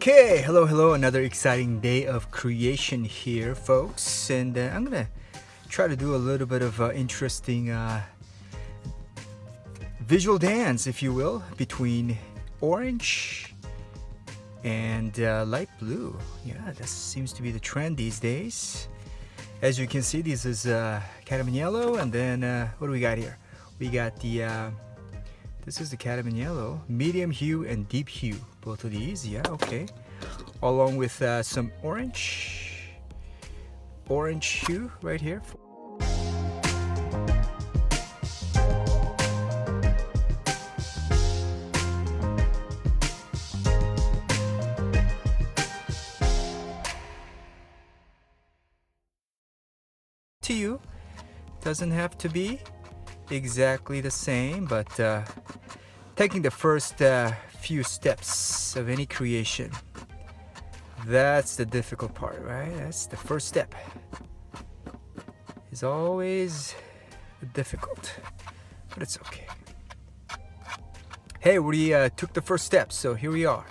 Okay, hello, another exciting day of creation here, folks, and I'm gonna try to do a little bit of interesting visual dance, if you will, between orange and light blue. Yeah, that seems to be the trend these days. As you can see, this is cadmium yellow, and then what do we got here? We got the this is the cadmium yellow, medium hue and deep hue, both of these. Yeah, okay, along with some orange hue right here. To you, doesn't have to be exactly the same, but taking the first few steps of any creation, that's the difficult part, right? That's the first step. Is always difficult, but it's okay. Hey, we took the first step, so here we are.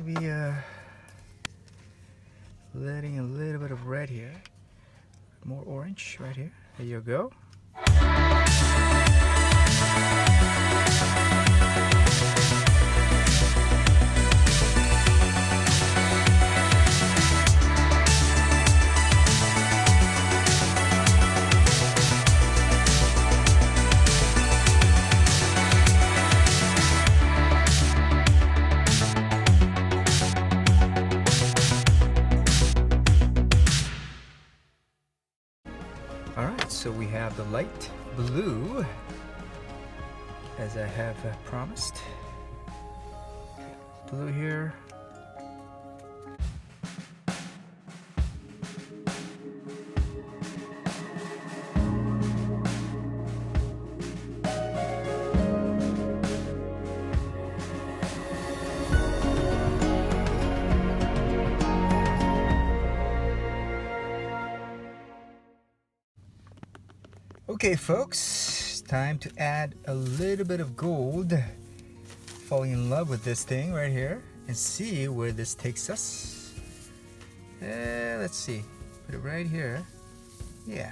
Maybe letting a little bit of red here, more orange right here. There you go. Alright, so we have the light blue, as I have promised. Blue here. Okay, folks, it's time to add a little bit of gold. Falling in love with this thing right here and see where this takes us. Let's see, put it right here. Yeah,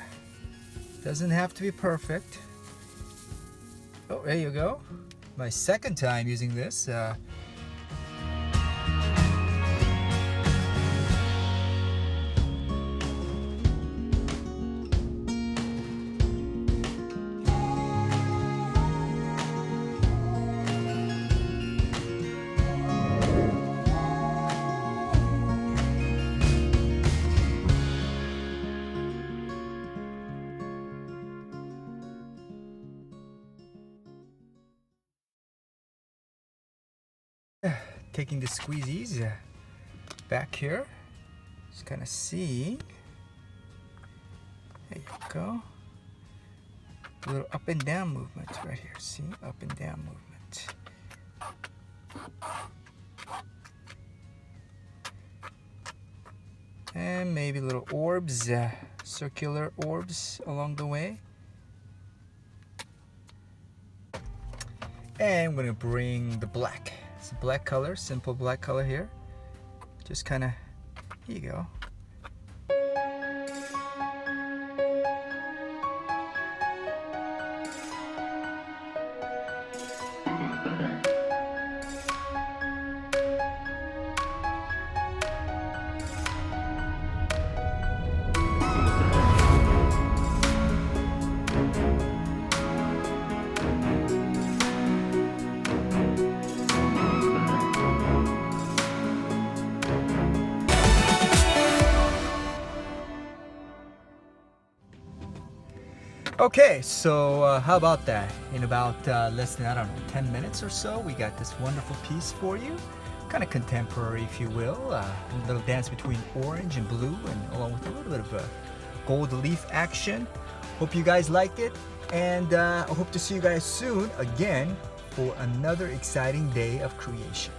doesn't have to be perfect. Oh, there you go. My second time using this. Taking the squeezies back here, just kind of see. There you go. A little up and down movement right here. See, up and down movement. And maybe little orbs, circular orbs along the way. And we're gonna bring the black. It's a black color, simple black color here. Just kind of, here you go. Okay, so how about that? In about less than, I don't know, 10 minutes or so, we got this wonderful piece for you. Kind of contemporary, if you will. A little dance between orange and blue, and along with a little bit of gold leaf action. Hope you guys liked it, and I hope to see you guys soon again for another exciting day of creation.